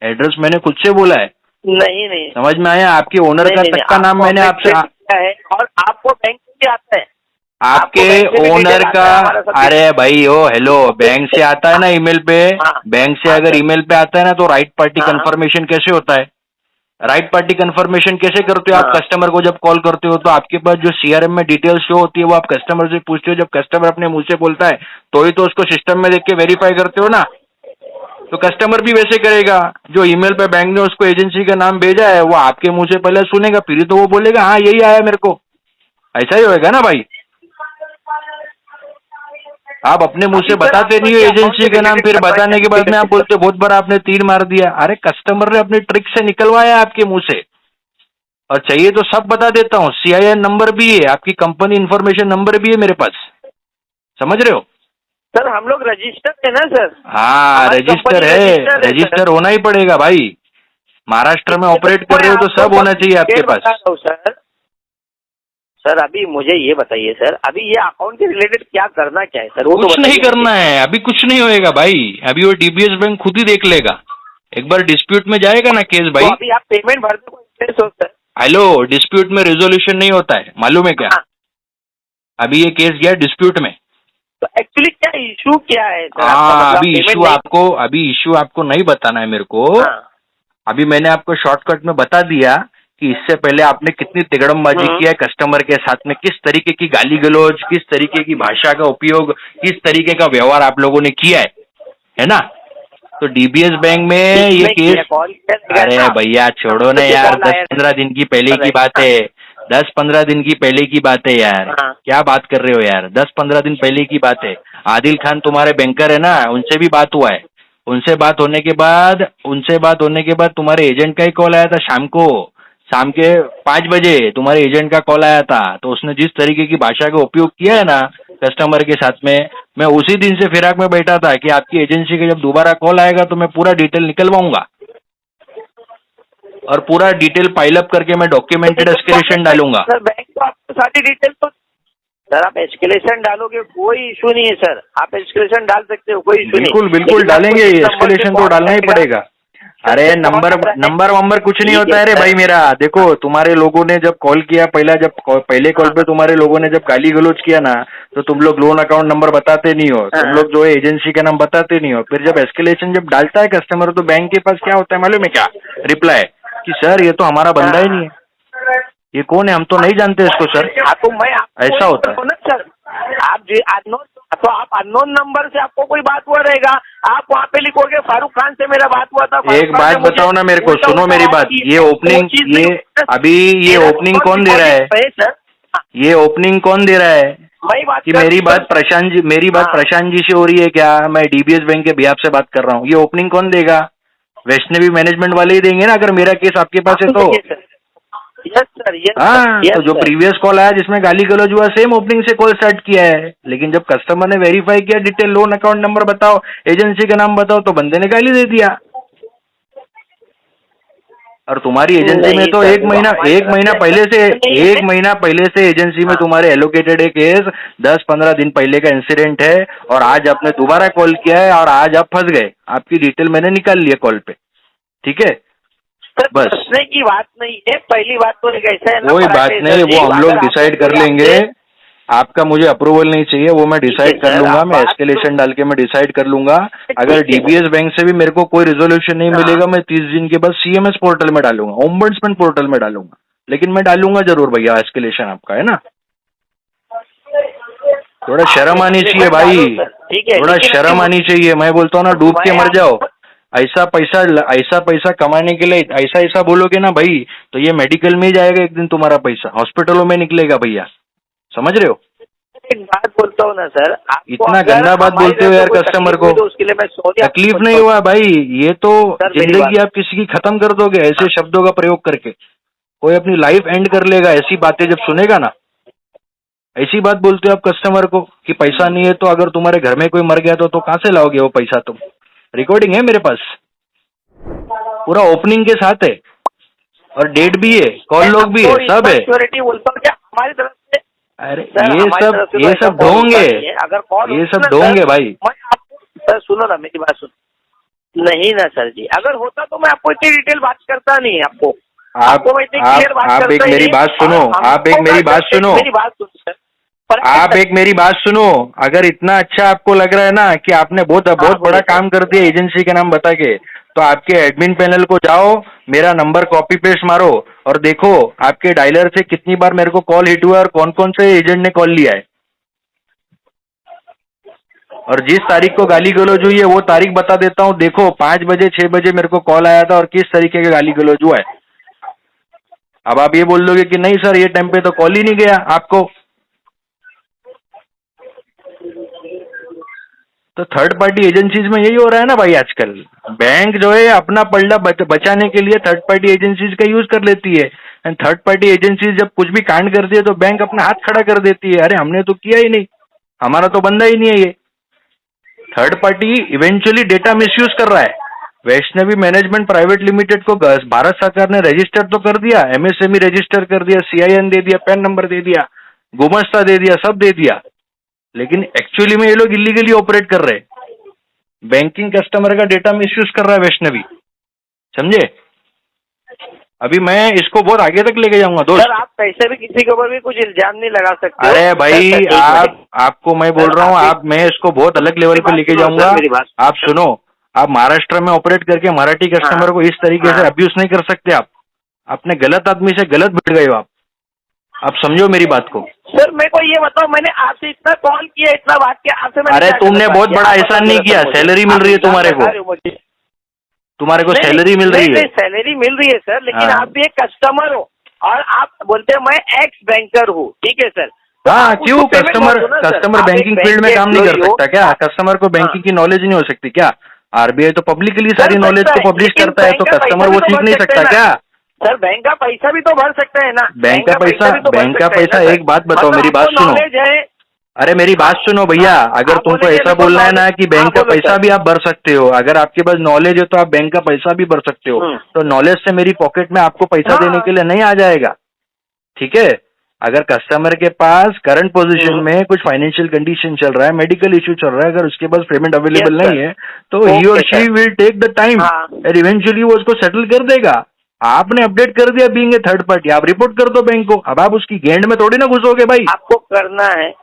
एड्रेस मैंने खुद से बोला है। नहीं समझ में आया? आपके ओनर का तक का नाम मैंने आपसे, है और आपको बैंक से आता है, आपके ओनर का। अरे भाई ओ हेलो, बैंक से आता है ना ईमेल पे, बैंक से अगर ईमेल पे आता है ना तो राइट पार्टी कंफर्मेशन कैसे होता है? राइट पार्टी कंफर्मेशन कैसे करते हो आप? कस्टमर को जब कॉल करते हो तो आपके पास जो सीआरएम में डिटेल शो होती है वो आप कस्टमर से पूछते हो। जब कस्टमर अपने मुंह से बोलता है तो ही तो उसको सिस्टम में देख के वेरीफाई करते हो ना। तो कस्टमर भी वैसे करेगा, जो ईमेल पे बैंक ने उसको एजेंसी का नाम भेजा है वो आपके मुंह से पहले सुनेगा, फिर ही तो वो बोलेगा हाँ यही आया मेरे को। ऐसा ही होएगा ना भाई? आप अपने मुंह से बताते नहीं हो एजेंसी का नाम, फिर बताने के बाद में आप बोलते हो बहुत बड़ा आपने तीर मार दिया। अरे कस्टमर ने अपनी ट्रिक से निकलवाया आपके मुंह से, और चाहिए तो सब बता देता हूँ। CIN नंबर भी है, आपकी कंपनी इन्फॉर्मेशन नंबर भी है मेरे पास, समझ रहे हो? सर हम लोग रजिस्टर है ना सर। हाँ रजिस्टर है, रजिस्टर होना ही पड़ेगा भाई। महाराष्ट्र में ऑपरेट कर रहे हो तो सब होना चाहिए आपके पास। सर अभी मुझे ये बताइए सर, अभी ये अकाउंट के रिलेटेड क्या करना क्या है सर? वो कुछ नहीं करना है, अभी कुछ नहीं होएगा भाई। अभी वो डीबीएस बैंक खुद ही देख लेगा। एक बार डिस्प्यूट में जाएगा ना केस भाई, तो अभी आप पेमेंट भर दो सर। हेलो, डिस्प्यूट में रेजोल्यूशन नहीं होता है, मालूम है क्या? अभी ये केस गया डिस्प्यूट में, तो एक्चुअली क्या इशू क्या है सर? हाँ अभी इशू आपको नहीं बताना है मेरे को। अभी मैंने आपको शॉर्टकट में बता दिया कि इससे पहले आपने कितनी तिगड़मबाजी किया है कस्टमर के साथ में, किस तरीके की गाली गलौज, किस तरीके की भाषा का उपयोग, किस तरीके का व्यवहार आप लोगों ने किया है ना? तो डीबीएस बैंक में ये केस, अरे भैया छोड़ो ना यार, 10-15 दिन की पहले की बात है, 10-15 दिन की पहले की बात है यार, क्या बात कर रहे हो यार? 10-15 दिन पहले की बात है। आदिल खान तुम्हारे बैंकर है ना, उनसे भी बात हुआ है। उनसे बात होने के बाद तुम्हारे एजेंट का ही कॉल आया था शाम के 5 बजे तुम्हारे एजेंट का कॉल आया था। तो उसने जिस तरीके की भाषा का उपयोग किया है ना कस्टमर के साथ में, मैं उसी दिन से फिराक में बैठा था कि आपकी एजेंसी का जब दोबारा कॉल आएगा तो मैं पूरा डिटेल निकलवाऊंगा, और पूरा डिटेल पाइल अप करके मैं डॉक्यूमेंटेड एस्केलेशन डालूंगा। सर बैंक को आपको सारी डिटेल तो सर आप एस्केलेशन डालोगे, कोई इशू नहीं है सर, आप एस्केलेशन डाल सकते हो, कोई इशू नहीं। बिल्कुल डालेंगे, एस्केलेशन तो डालना ही पड़ेगा। अरे नंबर वंबर कुछ नहीं होता है रे भाई मेरा। देखो तुम्हारे लोगों ने जब कॉल किया पहले कॉल पे तुम्हारे लोगों ने जब गाली गलौज किया ना, तो तुम लोग लोन अकाउंट नंबर बताते नहीं हो, तुम लोग जो है एजेंसी का नाम बताते नहीं हो। फिर जब एस्केलेशन जब डालता है कस्टमर, तो बैंक के पास क्या होता है मालूम है क्या? रिप्लाई कि सर ये तो हमारा बंदा ही नहीं है, ये कौन है, हम तो नहीं जानते इसको सर। तो मैं ऐसा होता है सर। आप अननोन नंबर से आपको कोई बात हुआ रहेगा, आप वहाँ पे लिखोगे फारूक खान से मेरा बात हुआ था। एक बात बताओ ना मेरे को, सुनो मेरी बात। ये ओपनिंग ये ओपनिंग कौन दे रहा है? सर ये ओपनिंग कौन दे रहा है कि मेरी बात प्रशांत जी से हो रही है क्या? मैं डीबीएस बैंक के बिहाफ से बात कर रहा हूँ। ये ओपनिंग कौन देगा? वैष्णवी मैनेजमेंट वाले ही देंगे ना, अगर मेरा केस आपके पास है तो। Yes sir, yes. हाँ, तो जो प्रीवियस कॉल आया जिसमें गाली गलौज हुआ, सेम ओपनिंग से कॉल स्टार्ट किया है। लेकिन जब कस्टमर ने वेरीफाई किया, डिटेल लोन अकाउंट नंबर बताओ, एजेंसी का नाम बताओ, तो बंदे ने गाली दे दिया। और तुम्हारी एजेंसी में तो एक महीना पहले से एजेंसी में तुम्हारे एलोकेटेड है केस, 10-15 दिन पहले का इंसिडेंट है, और आज आपने दोबारा कॉल किया है और आज आप फंस गए। आपकी डिटेल मैंने निकाल लिया कॉल पे, ठीक है? बस फंसने की बात नहीं है, पहली बात तो ऐसा है ना, कोई बात नहीं, वो हम लोग डिसाइड कर लेंगे। आपका मुझे अप्रूवल नहीं चाहिए, वो मैं डिसाइड कर लूंगा। मैं एस्केलेशन डाल के मैं डिसाइड कर लूंगा। अगर डीबीएस बैंक से भी मेरे को कोई रिजोल्यूशन नहीं मिलेगा, मैं 30 दिन के बाद सीएमएस पोर्टल में डालूंगा, ओम्बड्समैन पोर्टल में डालूंगा। लेकिन मैं डालूंगा जरूर भैया एस्केलेशन आपका, है ना? थोड़ा शर्म आनी चाहिए भाई, थोड़ा शर्म आनी चाहिए। मैं बोलता हूँ ना, डूब के मर जाओ। ऐसा पैसा कमाने के लिए ऐसा बोलोगे ना भाई, तो ये मेडिकल में ही जाएगा एक दिन तुम्हारा पैसा, हॉस्पिटलों में निकलेगा भैया। समझ रहे हो? एक बात बोलता हूँ ना सर, इतना गंदा बात बोलते हो यार कस्टमर को। तो उसके लिए मैं तकलीफ नहीं हुआ भाई, ये तो जिंदगी आप किसी की खत्म कर दोगे ऐसे शब्दों का प्रयोग करके। कोई अपनी लाइफ एंड कर लेगा ऐसी बातें जब सुनेगा ना। ऐसी बात बोलते हो आप कस्टमर को कि पैसा नहीं है, तो अगर तुम्हारे घर में कोई मर गया तो कहाँ से लाओगे वो पैसा? तुम रिकॉर्डिंग है मेरे पास, पूरा ओपनिंग के साथ है, और डेट भी है, कॉल लॉग भी है, सब है। बोलता हूँ क्या हमारी तरफ से? अरे ये सब ढोंगे, ये सब ढोंगे भाई। सर सुनो ना, मेरी बात सुनो। नहीं ना सर जी, अगर होता तो मैं आपको इतनी डिटेल बात करता नहीं। आप एक मेरी बात सुनो, आप एक मेरी बात सुनो, आप एक मेरी बात सुनो। अगर इतना अच्छा आपको लग रहा है ना कि आपने बहुत बड़ा काम कर दिया एजेंसी का नाम बता के, तो आपके एडमिन पैनल को जाओ, मेरा नंबर कॉपी पेस्ट मारो और देखो आपके डायलर से कितनी बार मेरे को कॉल हिट हुआ और कौन कौन से एजेंट ने कॉल लिया है। और जिस तारीख को गाली गलौज हुई है वो तारीख बता देता हूँ। देखो 5 बजे 6 बजे मेरे को कॉल आया था और किस तरीके का गाली गलौज हुआ है। अब आप ये बोल दोगे कि नहीं सर ये टाइम पे तो कॉल ही नहीं गया आपको। तो थर्ड पार्टी एजेंसीज में यही हो रहा है ना भाई आजकल। बैंक जो है अपना पल्ला बचाने के लिए थर्ड पार्टी एजेंसीज का यूज कर लेती है, एंड थर्ड पार्टी एजेंसीज जब कुछ भी कांड करती है तो बैंक अपना हाथ खड़ा कर देती है, अरे हमने तो किया ही नहीं, हमारा तो बंदा ही नहीं है ये। Third party eventually data misuse कर रहा है। वैष्णवी मैनेजमेंट प्राइवेट लिमिटेड को भारत सरकार ने रजिस्टर तो कर दिया, एमएसएमई रजिस्टर कर दिया, सीआईएन दे दिया, पैन नंबर दे दिया, गुमस्ता दे दिया, सब दे दिया, लेकिन एक्चुअली में ये लोग इलीगली ऑपरेट कर रहे हैं। बैंकिंग कस्टमर का डेटा मिसयूज कर रहा है वैष्णवी, समझे? अभी मैं इसको बहुत आगे तक लेके जाऊंगा दोस्त। सर आप कैसे भी किसी के ऊपर भी कुछ इल्जाम नहीं लगा सकते। अरे भाई आपको मैं बोल रहा हूँ, मैं इसको बहुत अलग लेवल पे लेके जाऊंगा। आप सुनो, आप महाराष्ट्र में ऑपरेट करके मराठी कस्टमर को इस तरीके से अब्यूज नहीं कर सकते। आप अपने गलत आदमी से गलत भिड़ गए हो आप समझो मेरी बात को। सर मेरे को ये बताओ, मैंने आपसे इतना कॉल किया, इतना बात किया आपसे। अरे तुमने बहुत बड़ा एहसान नहीं किया, सैलरी मिल रही है तुम्हारे को सैलरी मिल रही है। सैलरी मिल रही है सर, लेकिन आप भी एक कस्टमर हो और आप बोलते हैं मैं एक्स बैंकर हूँ, ठीक है सर? हाँ क्यों? कस्टमर बैंकिंग फील्ड में काम नहीं कर सकता क्या? कस्टमर को बैंकिंग की नॉलेज नहीं हो सकती क्या? आरबीआई तो पब्लिकली सारी नॉलेज को पब्लिश करता है, तो कस्टमर वो सीख नहीं सकता क्या? सर बैंक का पैसा भी तो भर सकते हैं ना। बैंक का पैसा एक बात बताओ, मेरी बात सुनो। अरे मेरी बात सुनो भैया, अगर तुमको ऐसा बोलना है ना कि बैंक का पैसा भी आप भर सकते हो, अगर आपके पास नॉलेज है तो आप बैंक का पैसा भी भर सकते हो, तो नॉलेज से मेरी पॉकेट में आपको पैसा देने के लिए नहीं आ जाएगा, ठीक है? अगर कस्टमर के पास करंट पोजीशन में कुछ फाइनेंशियल कंडीशन चल रहा है, मेडिकल इश्यू चल रहा है, अगर उसके पास पेमेंट अवेलेबल Yes, नहीं है तो ही और she will take the time and eventually वो उसको सेटल कर देगा। आपने अपडेट कर दिया बीइंग ए थर्ड पार्टी, आप रिपोर्ट कर दो बैंक को। अब आप उसकी गेंड में थोड़ी ना घुसोगे भाई। आपको करना है।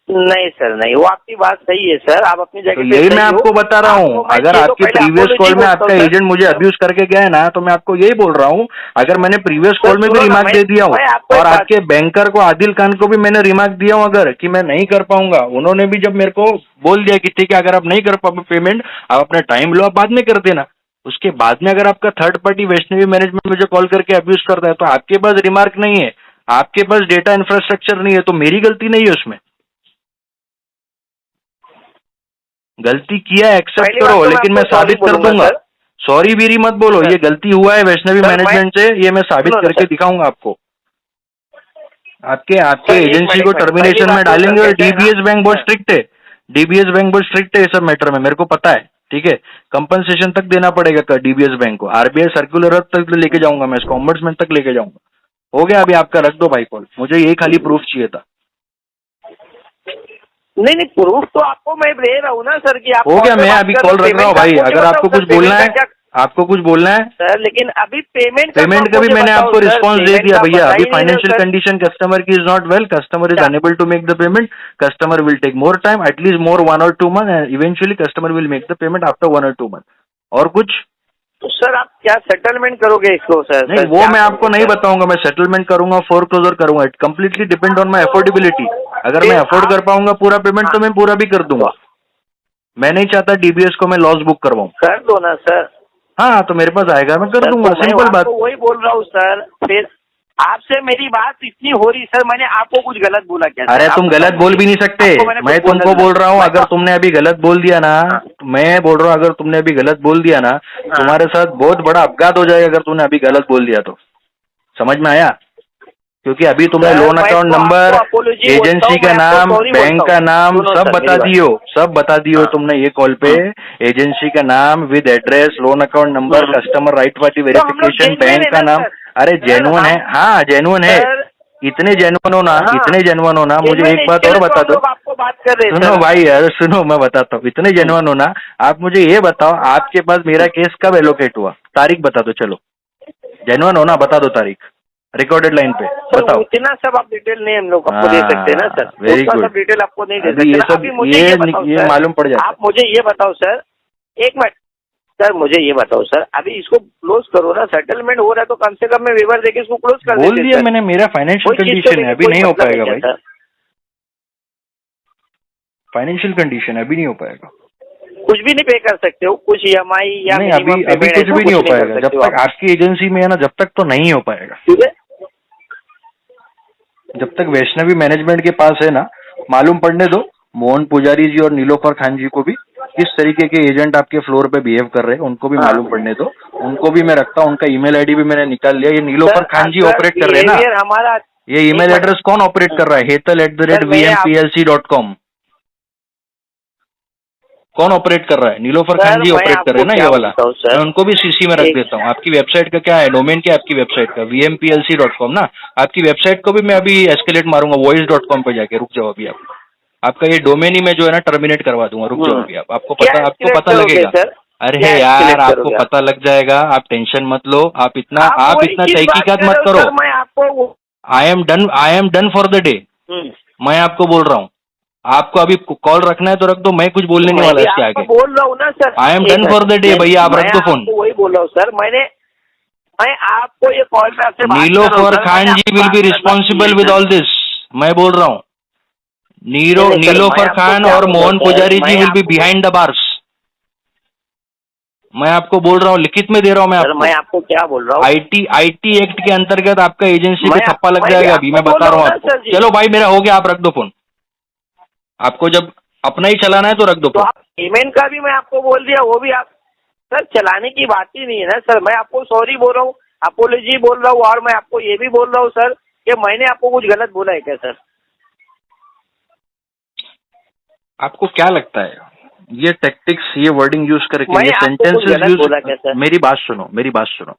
नहीं सर, नहीं, वो आपकी बात सही है सर, आप अपनी तो जगह पे यही सही मैं हो। आपको बता रहा हूँ, आपको मैं अगर चीजों आपके पहले प्रीवियस apology कॉल में बोलता आपका हूँ, सर। एजेंट मुझे अब्यूज करके गया है ना, तो मैं आपको यही बोल रहा हूँ, अगर मैंने प्रीवियस सर, कॉल में भी सुनो ना, रिमार्क मैं दे दिया हूँ आपको और एक बात- आपके बैंकर को आदिल खान को भी मैंने रिमार्क दिया हूँ अगर कि मैं नहीं कर पाऊंगा, उन्होंने भी जब मेरे को बोल दिया कि ठीक है अगर आप नहीं कर पाओगे पेमेंट, आप अपना टाइम लो, आप बाद में कर देना। उसके बाद में अगर आपका थर्ड पार्टी वैष्णवी मैनेजमेंट मुझे कॉल करके अब्यूज करता है तो आपके पास रिमार्क नहीं है, आपके पास डेटा इंफ्रास्ट्रक्चर नहीं है, तो मेरी गलती नहीं है उसमें। गलती किया है एक्सेप्ट पहली बात करो, तो लेकिन मैं आपको साबित sorry कर बोलूंगा, दूंगा। सर। सॉरी बीरी मत बोलो, सर। ये गलती हुआ है वैष्णवी सर, मैनेजमेंट से, ये मैं साबित सुनो ना, करके सर। दिखाऊंगा आपको। आपके सर, एक एजेंसी मिनट, को एक मिनट। टर्मिनेशन पहली में बात तो डालेंगे सर और कैसे है ना- डीबीएस बैंक बहुत हाँ। स्ट्रिक्ट है, डीबीएस बैंक बहुत स्ट्रिक्ट है ये सब मैटर में, मेरे को पता है, ठीक है। कंपनसेशन तक देना पड़ेगा डीबीएस बैंक को, आरबीआई सर्कुलर तक लेके जाऊंगा मैं इसको, ऑम्बड्समैन तक लेके जाऊंगा। हो गया, अभी आपका रख दो भाई कॉल, मुझे यही खाली प्रूफ चाहिए था। नहीं, प्रूफ तो आपको मैं दे रहा हूँ ना सर कि आप हो गया, कॉल पे मैं बात अभी कर कॉल रहे हो, रख रहा हूँ पेमेंट का भाई, मुझे अगर बताओ आपको सर, कुछ बोलना पेमेंट है, का क्या- आपको कुछ बोलना है सर, लेकिन अभी पेमेंट का पेमेंट तो का भी मुझे मैंने बताओ आपको सर, रिस्पांस दे पेमेंट दिया का भैया। पता अभी ही नहीं है फाइनेंशियल सर। कंडीशन कस्टमर की is not well, customer is क्या? Unable to make the payment, customer will take more time, at least more 1 or 2 months, and eventually customer will make the payment after 1 or 2 months। और कुछ तो sir आप क्या settlement करोगे इसको sir? नहीं, sir, वो क्या मैं आपको करोगे नहीं सर? बताऊंगा, मैं सेटलमेंट करूंगा, फोरक्लोजर करूंगा, it completely depend on my affordability. अगर मैं फिर अफोर्ड आप- कर पाऊंगा पूरा पेमेंट तो मैं पूरा भी कर दूंगा। मैं नहीं चाहता डीबीएस को मैं लॉस बुक करवाऊं। कर दो ना सर। हाँ, तो मेरे पास आएगा, मैं कर सर, दूंगा, तो मैं सिंपल बात। आपको वही बोल रहा हूँ सर। फिर आपसे मेरी बात इतनी हो रही सर, मैंने आपको कुछ गलत बोला क्या? अरे सर, आप तुम बताओ गलत बोल मुझे। भी नहीं सकते, आपको मैंने मैं कुछ बोला तुमको नहीं। बोल रहा हूँ, मैं अगर तो- तुमने अभी गलत बोल दिया ना, हाँ। मैं बोल रहा हूँ अगर तुमने अभी गलत बोल दिया ना, तुम्हारे साथ बहुत बड़ा अपघात हो जाएगा अगर तुमने अभी गलत बोल दिया तो। समझ में आया? क्योंकि अभी तुमने सर, लोन मैं अकाउंट तो नंबर, आपको apology बोलता एजेंसी हूँ, का मैं आपको नाम, sorry बैंक बोलता का हूँ। नाम सुनो सब सर, बता मेरी बात। दियो, सब बता दियो हाँ। तुमने ये कॉल पे। एजेंसी का नाम with address, loan account number, customer right party तो हम लोग वेरिफिकेशन, genuine बैंक है का ना नाम। सर? अरे सर, जेन्युइन है, हम- हाँ जेन्युइन है। सर, इतने जेन्युइन हो ना, हाँ। इतने जेन्युइन हो ना, मुझे genuine एक बात इसके और लिए तो बता हम दो। लोग आपको बात कर रहे हैं सुनो सर। भाई यार, सुनो मैं बताता हूँ, इतने जेन्युइन हो ना, आप मुझे ये बताओ आपके पास मेरा केस कब एलोकेट हुआ, तारीख बता दो। चलो जेन्युइन हो ना, बता दो तारीख, रिकॉर्डेड लाइन पे सर, बताओ। उतना सब आप डिटेल नहीं हम लोग आपको दे सकते ना सर, वेरी उतना गुड। सब डिटेल आपको नहीं दे अभी सकते ये ना। सब अभी मुझे ये बताओ ये सर, मालूम पड़ जाता आप मुझे ये बताओ सर, एक मिनट सर, मुझे ये बताओ सर, अभी इसको क्लोज करो ना, सेटलमेंट हो रहा है तो कम से कम मैं वेवर देके इसको क्लोज कर बोल देते दिया सर। मैंने, मेरा फाइनेंशियल कोई चीज तो कंडीशन है, लेके अभी कोई नहीं हो मतलब पाएगा क्या भाई, सर? फाइनेंशियल कंडीशन है, अभी नहीं हो पाएगा। कुछ भी नहीं पे कर सकते हो, कुछ EMI या नहीं, मिनिमम अभी पेमेंट कुछ भी नहीं हो पाएगा जब तक आप। आपकी एजेंसी में है ना, जब तक तो नहीं हो पाएगा। ठीक है, जब तक वैष्णवी मैनेजमेंट के पास है ना, मालूम पड़ने दो मोहन पुजारी जी और नीलोफर खान जी को भी किस तरीके के एजेंट आपके फ्लोर पे बिहेव कर रहे हैं, उनको भी हाँ। मालूम पड़ने दो। उनको भी मैं रखता हूँ, उनका ईमेल आईडी भी मैंने निकाल लिया। ये नीलोफर खान जी ऑपरेट कर रहे हैं ना, बिहेवियर हमारा। ये ईमेल एड्रेस कौन ऑपरेट कर रहा है? hetal@vmpLC.com। कौन ऑपरेट कर रहा है? नीलोफर खान जी मैं ऑपरेट कर रहे हैं ना, ये वाला। बताऊँ सर, मैं उनको भी सीसी में रख देता हूँ। आपकी वेबसाइट का क्या है, डोमेन क्या है आपकी वेबसाइट का? vmpLC.com ना। आपकी वेबसाइट को भी मैं अभी एस्केलेट मारूंगा voice.com पे जाके। रुक जाओ अभी, आप आपका ये डोमेन ही मैं जो है ना टर्मिनेट करवा दूंगा। रुक जाओ अभी, आप आपको पता लगेगा। सर? अरे यार, आपको पता लग जाएगा, आप टेंशन मत लो। आप इतना तहकीकात मत करो। सर, मैं आपको I am done for the day. मैं आपको बोल रहा हूँ, आपको अभी कॉल रखना है तो रख दो, मैं कुछ बोलने नहीं वाला इसके आगे। बोल रहा हूँ ना sir, I am done for the day भैया, आप रख दो फोन। वही बोल रहा हूँ सर, मैं आपको ये कॉल पे आपसे बात कर रहा हूँ नीलोफर सर, खान मैंने जी आपको विल बी बात रिस्पॉन्सिबल करना विद ऑल दिस। मैं बोल रहा हूँ नहीं, सर, नीलोफर मैं आपको खान क्या और बोल रहा मोहन हूँ, सर, पुजारी जी मैं विल बी आपको- बिहाइंड द बार्स। मैं आपको बोल रहा हूँ, लिखित में दे रहा हूँ मैं सर, मैं आपको। आपको क्या बोल रहा हूँ, आईटी एक्ट के अंतर्गत आपका एजेंसी पे मैं थप्पा लग मैं भी जाएगा। आपको अभी मैं बोल बता रहा रहा हूँ हूँ ना, आपको। सर जी। चलो भाई, मेरा हो गया, आप रख दो फोन। आपको जब अपना ही चलाना है तो रख दो तो फोन। आप पेमेंट का भी मैं आपको बोल दिया, वो भी आप सर चलाने की बात ही नहीं है ना सर। मैं आपको सॉरी बोल रहा हूँ, अपोलॉजी बोल रहा हूँ, और मैं आपको ये भी बोल रहा हूँ सर कि मैंने आपको कुछ गलत बोला है क्या सर? आपको क्या लगता है ये टैक्टिक्स, ये वर्डिंग यूज करके, मैं ये आपको कुछ सेंटेंसेस गलत बोला क्या सर? मेरी बात सुनो, मेरी बात सुनो।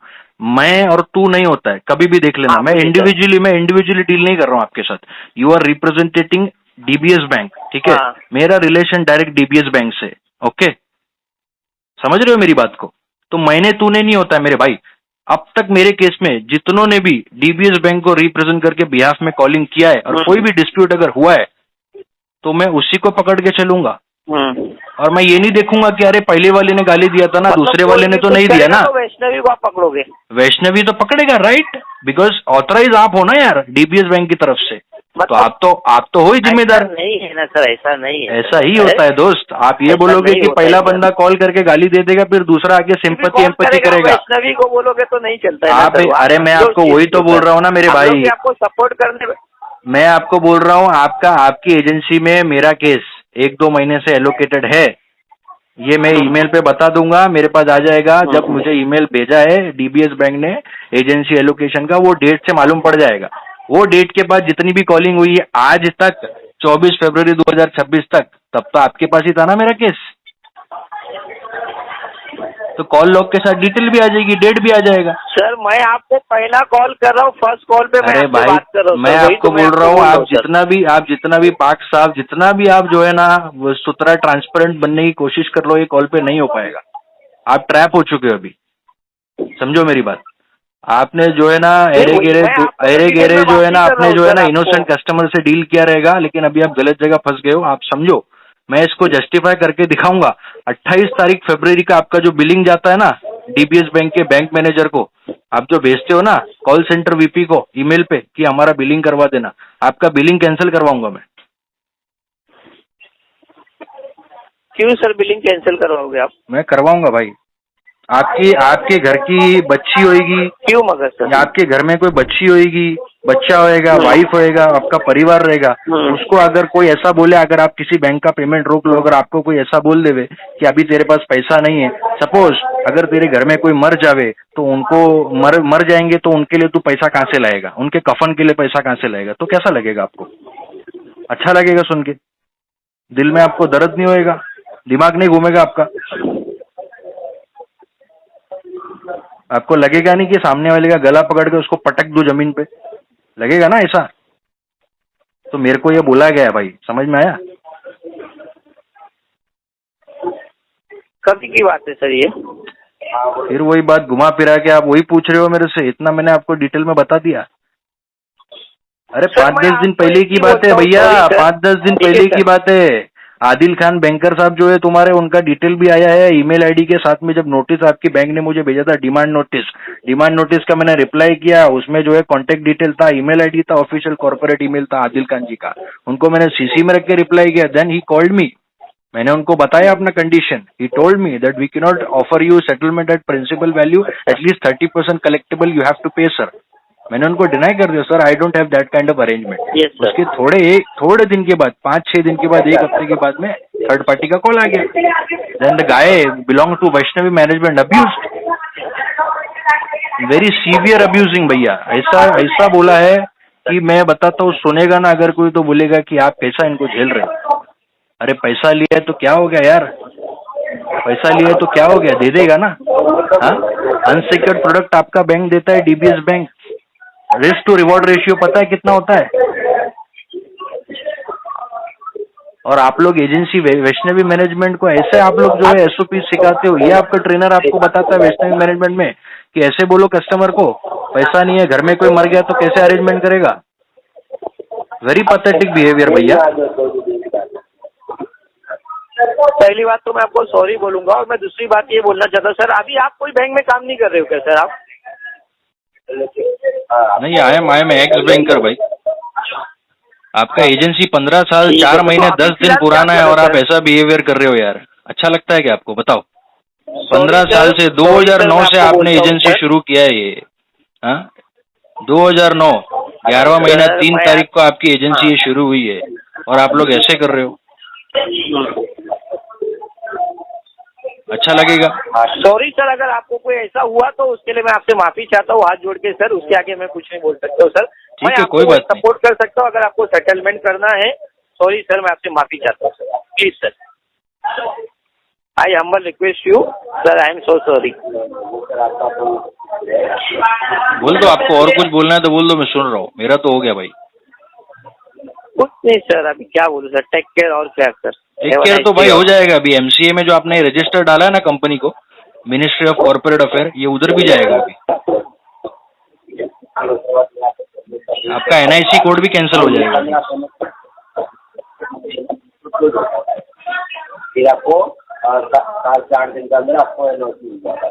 मैं और तू नहीं होता है, कभी भी देख लेना। हाँ, मैं बोलिए सर। इंडिविजुअली डील नहीं कर रहा हूँ आपके साथ। You are representing DBS bank, ठीक है? हाँ। मेरा रिलेशन डायरेक्ट डीबीएस बैंक से, ओके? समझ रहे हो मेरी बात को? तो मैंने तूने नहीं होता है मेरे भाई। अब तक मेरे केस में जितनों ने भी डीबीएस बैंक को रिप्रेजेंट करके बिहाफ में कॉलिंग किया है और कोई भी डिस्प्यूट अगर हुआ है तो मैं उसी को पकड़ के चलूंगा। और मैं ये नहीं देखूंगा कि अरे पहले वाले ने गाली दिया था ना, मतलब दूसरे कोई वाले ने भी तो कुछ नहीं दिया करेगा ना। तो वैष्णवी को आप पकड़ोगे? वैष्णवी तो पकड़ेगा, राइट? बिकॉज ऑथराइज आप हो ना यार डीबीएस बैंक की तरफ से। तो आप तो हो ही जिम्मेदार। ऐसा नहीं है ना सर, ऐसा नहीं है। ऐसा ही होता है दोस्त। आप ये ऐसा बोलोगे नहीं कि होता पहला है सर। बंदा कॉल करके गाली दे देगा, फिर दूसरा आके सिंपैथी एम्पैथी करेगा। वैष्णवी को बोलोगे तो नहीं चलता है ना आप सर। अरे मैं आपको वही तो बोल रहा हूँ ना मेरे हम लोग भाई। भी आपको सपोर्ट करने। मैं आपको बोल रहा हूँ आपकी एजेंसी में मेरा केस 1-2 महीने से एलोकेटेड है। ये मैं ईमेल पे बता दूंगा, मेरे पास आ जाएगा। जब मुझे ईमेल भेजा है डीबीएस बैंक ने एजेंसी एलोकेशन का, वो डेट से मालूम पड़ जाएगा। वो डेट के बाद जितनी भी कॉलिंग हुई है आज तक 24 फरवरी 2026 तक, तब तो आपके पास ही था ना मेरा केस। तो कॉल लॉग के साथ डिटेल भी आ जाएगी, डेट भी आ जाएगा। सर मैं आपको पहला कॉल कर रहा हूँ, फर्स्ट कॉल पे मैं अरे आपसे भाई बात कर रहा हूँ। मैं सर, वही आपको तो मैं बोल रहा हूँ, आप सर। जितना भी पाक साफ, जितना भी आप जो है ना वो सुथरा ट्रांसपेरेंट बनने की कोशिश कर लो, ये कॉल पे नहीं हो पाएगा। आप ट्रैप हो चुके हो अभी, समझो मेरी बात। आपने जो है ना एरे गेरे जो है ना, आपने जो है ना इनोसेंट कस्टमर से डील किया रहेगा, लेकिन अभी आप गलत जगह फंस गए हो। आप समझो, मैं इसको जस्टिफाई करके दिखाऊंगा। 28 तारीख फरवरी का आपका जो बिलिंग जाता है ना डीबीएस बैंक के बैंक मैनेजर को, आप जो भेजते हो ना कॉल सेंटर वीपी को ईमेल पे कि हमारा बिलिंग करवा देना, आपका बिलिंग कैंसिल करवाऊंगा मैं। क्यों सर बिलिंग कैंसिल करवाओगे आप? मैं करवाऊंगा भाई। आपके घर की बच्ची होगी, क्यों मगर सर? या आपके घर में कोई बच्ची होगी, बच्चा होएगा, वाइफ होएगा, आपका परिवार रहेगा, उसको अगर कोई ऐसा बोले, अगर आप किसी बैंक का पेमेंट रोक लो, अगर आपको कोई ऐसा बोल देवे कि अभी तेरे पास पैसा नहीं है, सपोज अगर तेरे घर में कोई मर जावे तो उनको मर जाएंगे तो उनके लिए तू पैसा कहाँ से लाएगा, उनके कफन के लिए पैसा कहाँ से लाएगा? तो कैसा लगेगा आपको? अच्छा लगेगा सुन के? दिल में आपको दर्द नहीं होएगा? दिमाग नहीं घूमेगा आपका? आपको लगेगा नहीं कि सामने वाले का गला पकड़ के उसको पटक दो जमीन पे? लगेगा ना ऐसा? तो मेरे को ये बोला गया है भाई, समझ में आया? कभी की बात है सर ये? फिर वही बात घुमा फिरा के आप वही पूछ रहे हो मेरे से। इतना मैंने आपको डिटेल में बता दिया। अरे 5-10 दिन पहले की बात है भैया, 5-10 दिन पहले की बात है। आदिल खान बैंकर साहब जो है तुम्हारे, उनका डिटेल भी आया है ईमेल आईडी के साथ में। जब नोटिस आपकी बैंक ने मुझे भेजा था, डिमांड नोटिस का मैंने रिप्लाई किया, उसमें जो है कॉन्टेक्ट डिटेल था, ईमेल आईडी था, ऑफिशियल कॉर्पोरेट ईमेल था आदिल खान जी का। उनको मैंने सीसी में रख के रिप्लाई किया। देन ही कॉल्ड मी, मैंने उनको बताया अपना condition. He told me that we can not offer you settlement at principal value, at least 30% collectable you have to pay sir. मैंने उनको डिनाई कर दिया, sir I don't have that kind of arrangement. उसके थोड़े दिन के बाद, 5-6 दिन के बाद, 1 हफ्ते के बाद में थर्ड पार्टी का कॉल आ गया। Then the guy belong to Vaishnavi management abused, very severe abusing भैया। ऐसा बोला है कि मैं बताता हूँ, सुनेगा ना अगर कोई तो बोलेगा कि आप कैसा इनको झेल रहे हो। अरे पैसा लिया है तो क्या हो गया यार? पैसा लिया है तो क्या हो गया? दे देगा ना। अनसिक्योर्ड प्रोडक्ट आपका बैंक देता है, DBS bank. Risk to reward ratio पता है कितना होता है? और आप लोग एजेंसी वैष्णवी मैनेजमेंट को ऐसे आप लोग जो है एसओपी सिखाते हो। ये आपका ट्रेनर आपको बताता है वैष्णवी मैनेजमेंट में कि ऐसे बोलो कस्टमर को, पैसा नहीं है, घर में कोई मर गया तो कैसे अरेंजमेंट करेगा? वेरी पैथेटिक बिहेवियर भैया। पहली बात तो मैं आपको सॉरी बोलूंगा, और मैं दूसरी बात ये बोलना चाहता हूँ सर, अभी आप कोई बैंक में काम नहीं कर रहे हो क्या सर आप? नहीं, आई एम एक्स बैंकर भाई। आपका एजेंसी 15 साल 4 महीने 10 दिन पुराना है और आप ऐसा बिहेवियर कर रहे हो यार। अच्छा लगता है क्या आपको? बताओ। 15 साल से 2009 से आपने एजेंसी शुरू किया है ये। 2009 11वां महीना 3 तारीख को आपकी एजेंसी ये शुरू हुई है और आप लोग ऐसे कर रहे हो। अच्छा लगेगा? सॉरी सर, अगर आपको कोई ऐसा हुआ तो उसके लिए मैं आपसे माफी चाहता हूँ हाथ जोड़ के सर। उसके आगे मैं कुछ नहीं बोल सकता हूँ सर। ठीक है, कोई बात नहीं। सपोर्ट कर सकता हूँ अगर आपको सेटलमेंट करना है। सॉरी सर, मैं आपसे माफी चाहता हूँ sir, please sir. I humble request you sir, I am so sorry. बोल दो, आपको और कुछ बोलना है तो बोल दो, मैं सुन रहा हूँ। मेरा तो हो गया भाई। कुछ नहीं सर, अभी क्या बोलूं सर, टेक केयर और क्या सर। टेक केयर तो भाई हो जाएगा। अभी एमसीए में जो आपने रजिस्टर डाला है ना कंपनी को, मिनिस्ट्री ऑफ कॉर्पोरेट अफेयर, ये उधर भी जाएगा अभी। आपका एनआईसी कोड भी कैंसिल हो जाएगा। फिर आपको 4 दिन के अंदर आपको एनओसी मिल जाएगा।